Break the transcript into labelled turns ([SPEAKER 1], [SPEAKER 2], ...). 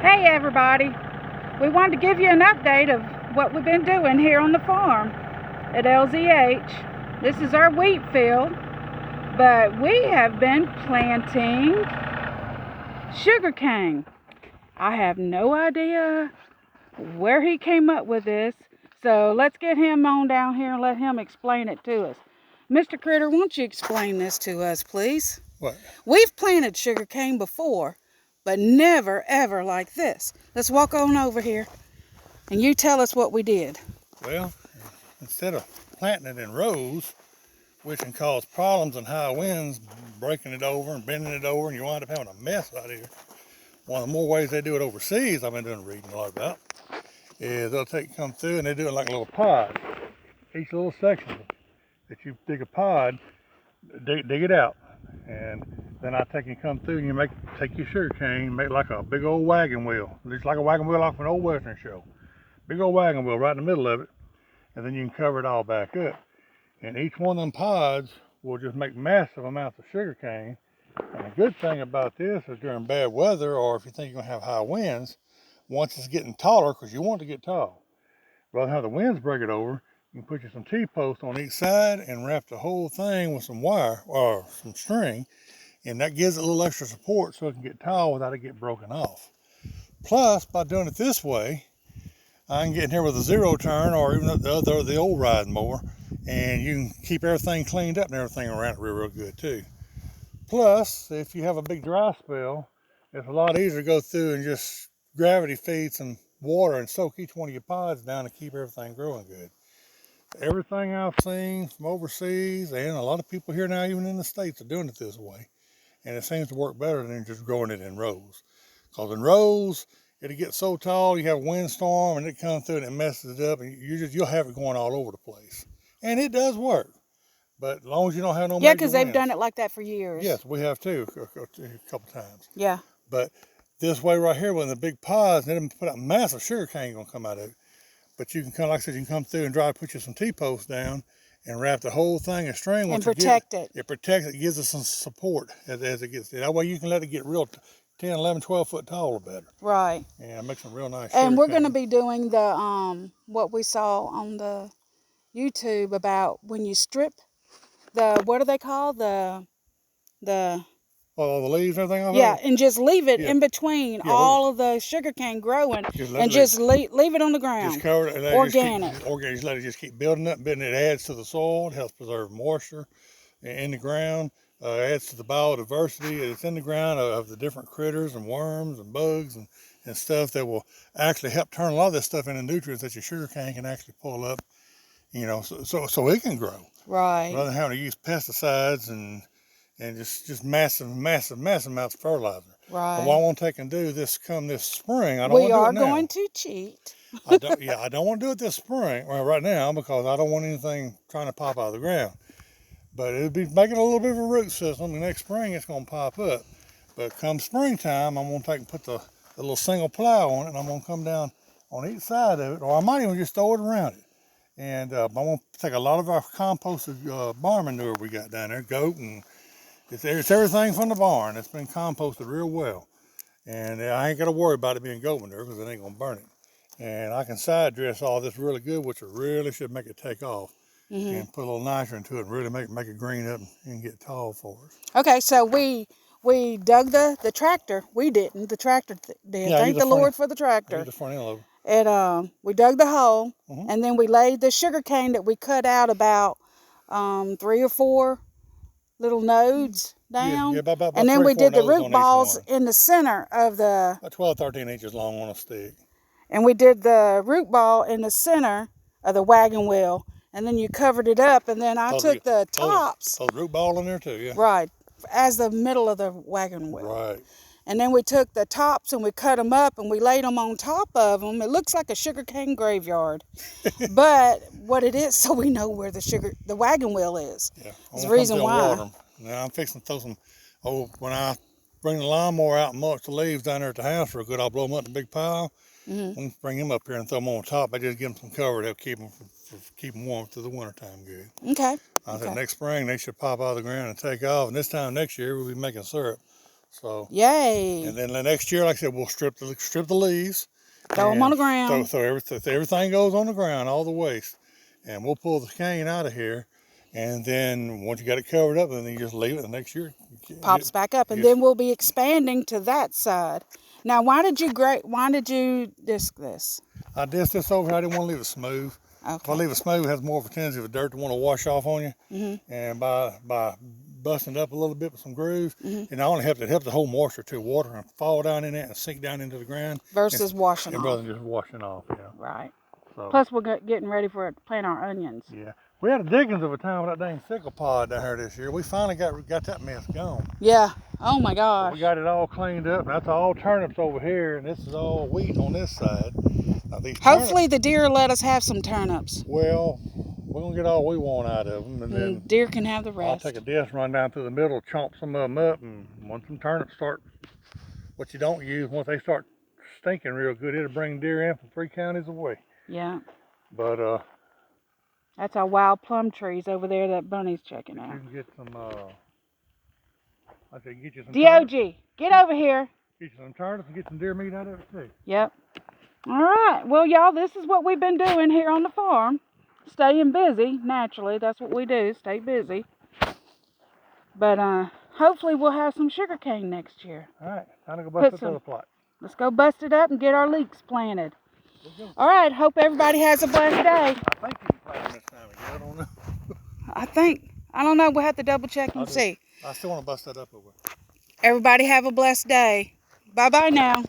[SPEAKER 1] Hey everybody, we wanted to give you an update of what we've been doing here on the farm at LZH. This is our wheat field, but we have been planting sugarcane. I have no idea where he came up with this, so let's get him on down here and let him explain it to us. Mr. Critter, won't you explain this to us, please?
[SPEAKER 2] What?
[SPEAKER 1] We've planted sugarcane before, but never ever like this. Let's walk on over here and you tell us what we did.
[SPEAKER 2] Well, instead of planting it in rows, which can cause problems and high winds, breaking it over and bending it over, and you wind up having a mess out here. One of the more ways they do it overseas, I've been reading a lot about, is they'll come through and they do it like a little pod. Each little section that you dig a pod, dig it out, and then I come through and you take your sugar cane, make like a big old wagon wheel, just like a wagon wheel off an old western show. Big old wagon wheel right in the middle of it, and then you can cover it all back up. And each one of them pods will just make massive amounts of sugar cane. And the good thing about this is during bad weather, or if you think you're gonna have high winds, once it's getting taller, because you want it to get tall, rather than have the winds break it over, you can put you some T-posts on each side and wrap the whole thing with some wire or some string, and that gives it a little extra support so it can get tall without it getting broken off. Plus, by doing it this way, I can get in here with a zero turn or even the old riding mower, and you can keep everything cleaned up and everything around it real good too. Plus, if you have a big dry spell, it's a lot easier to go through and just gravity feed some water and soak each one of your pods down to keep everything growing good. Everything I've seen from overseas, and a lot of people here now, even in the States, are doing it this way. And it seems to work better than just growing it in rows. Because in rows, it'll get so tall, you have a windstorm, and it comes through and it messes it up, and you'll have it going all over the place. And it does work, but as long as you don't have no major
[SPEAKER 1] Yeah, because they've
[SPEAKER 2] winds.
[SPEAKER 1] done it like that for years.
[SPEAKER 2] Yes, we have too, a couple times.
[SPEAKER 1] Yeah.
[SPEAKER 2] But this way right here, with the big pods, and it'll put out massive sugar cane gonna come out of it. But you can come, like I said, you can come through and put you some T-posts down and wrap the whole thing in string.
[SPEAKER 1] And protect it.
[SPEAKER 2] It protects it, gives it some support as it gets. That way you can let it get real 10, 11, 12 foot tall or better.
[SPEAKER 1] Right.
[SPEAKER 2] And it makes them real nice.
[SPEAKER 1] And we're going to be doing the what we saw on the YouTube about when you strip the, what do they call the
[SPEAKER 2] all the leaves and everything off
[SPEAKER 1] yeah,
[SPEAKER 2] of it?
[SPEAKER 1] and just leave it in between all of the sugarcane growing, and just leave it on the ground.
[SPEAKER 2] Just cover it. And
[SPEAKER 1] organic.
[SPEAKER 2] Just let it just keep building up, and it adds to the soil. It helps preserve moisture in the ground. Adds to the biodiversity that's in the ground of the different critters and worms and bugs and stuff that will actually help turn a lot of this stuff into nutrients that your sugarcane can actually pull up, so it can grow.
[SPEAKER 1] Right.
[SPEAKER 2] Rather than having to use pesticides and just massive amounts of fertilizer.
[SPEAKER 1] Right.
[SPEAKER 2] But what I want to take and do this spring, I don't want to do it now.
[SPEAKER 1] We are going to cheat.
[SPEAKER 2] I don't want to do it this spring, well, right now, because I don't want anything trying to pop out of the ground. But it'll be making a little bit of a root system. The next spring, it's going to pop up. But come springtime, I'm going to take and put the little single plow on it, and I'm going to come down on each side of it, or I might even just throw it around it. And I'm going to take a lot of our composted barn manure we got down there, goat, and it's everything from the barn. It's been composted real well. And I ain't got to worry about it being goat manure because it ain't going to burn it. And I can side dress all this really good, which really should make it take off. And put a little nitrogen to it and really make it green up and get tall for us.
[SPEAKER 1] Okay, so we dug the tractor. We didn't. The tractor did.
[SPEAKER 2] Yeah,
[SPEAKER 1] Thank the Lord for the tractor.
[SPEAKER 2] The front end of it.
[SPEAKER 1] And we dug the hole, and then we laid the sugar cane that we cut out about 3 or 4 little nodes down.
[SPEAKER 2] Yeah, about
[SPEAKER 1] and then we did the root balls
[SPEAKER 2] one.
[SPEAKER 1] in the center of the...
[SPEAKER 2] About 12, 13 inches long on a stick.
[SPEAKER 1] And we did the root ball in the center of the wagon wheel. And then you covered it up, and then I took the tops.
[SPEAKER 2] So the root ball in there too, yeah.
[SPEAKER 1] Right, as the middle of the wagon wheel.
[SPEAKER 2] Right.
[SPEAKER 1] And then we took the tops and we cut them up and we laid them on top of them. It looks like a sugarcane graveyard, but what it is, so we know where the wagon wheel is.
[SPEAKER 2] Yeah.
[SPEAKER 1] That's the reason why.
[SPEAKER 2] Now I'm fixing to throw some. When I bring the lawnmower out and mulch the leaves down there at the house real good, I'll blow them up in a big pile. And bring them up here and throw them on top. I just give them some cover to keep them warm through the wintertime good.
[SPEAKER 1] Okay.
[SPEAKER 2] I said next spring they should pop out of the ground and take off. And this time next year we'll be making syrup. So
[SPEAKER 1] yay.
[SPEAKER 2] and then the next year, like I said, we'll strip the leaves.
[SPEAKER 1] Throw them on the ground.
[SPEAKER 2] So everything goes on the ground, all the waste. And we'll pull the cane out of here. And then once you got it covered up, then you just leave it. The next year
[SPEAKER 1] Pops back up, and then we'll be expanding to that side. Now, why did you disc this?
[SPEAKER 2] I disc this over here. I didn't want to leave it smooth.
[SPEAKER 1] Okay.
[SPEAKER 2] If I leave it smooth, it has more of a tendency of dirt to want to wash off on you. And by busting it up a little bit with some grooves, it not only helps, it helps to hold moisture too. Water and fall down in it and sink down into the ground.
[SPEAKER 1] Versus washing off.
[SPEAKER 2] Rather than just washing off,
[SPEAKER 1] Right.
[SPEAKER 2] So,
[SPEAKER 1] plus, we're getting ready for it to plant our onions.
[SPEAKER 2] Yeah. We had a dickens of a time with that dang sickle pod down here this year. We finally got that mess gone.
[SPEAKER 1] Yeah. Oh my gosh.
[SPEAKER 2] So we got it all cleaned up. That's all turnips over here, and this is all wheat on this side. Now,
[SPEAKER 1] hopefully the deer let us have some turnips.
[SPEAKER 2] Well, we're gonna get all we want out of them, and then
[SPEAKER 1] deer can have the rest.
[SPEAKER 2] I'll take a disc, run down through the middle, chomp some of them up, and once some turnips start, what you don't use, once they start stinking real good, it'll bring deer in from 3 counties away.
[SPEAKER 1] Yeah.
[SPEAKER 2] But
[SPEAKER 1] that's our wild plum trees over there that Bunny's checking out.
[SPEAKER 2] You can get some get you some
[SPEAKER 1] DOG,
[SPEAKER 2] turnips.
[SPEAKER 1] get over here.
[SPEAKER 2] Get you some turnips and get some deer meat out of it too.
[SPEAKER 1] Yep. All right. Well, y'all, this is what we've been doing here on the farm. Staying busy, naturally. That's what we do, stay busy. But hopefully we'll have some sugarcane next year.
[SPEAKER 2] All right, time to go bust the other plot.
[SPEAKER 1] Let's go bust it up and get our leeks planted. All right, hope everybody has a blessed day.
[SPEAKER 2] I think you can plant them this time of year. I don't know.
[SPEAKER 1] I don't know. We'll have to double check and see.
[SPEAKER 2] I still want to bust that up over.
[SPEAKER 1] Everybody have a blessed day. Bye-bye now.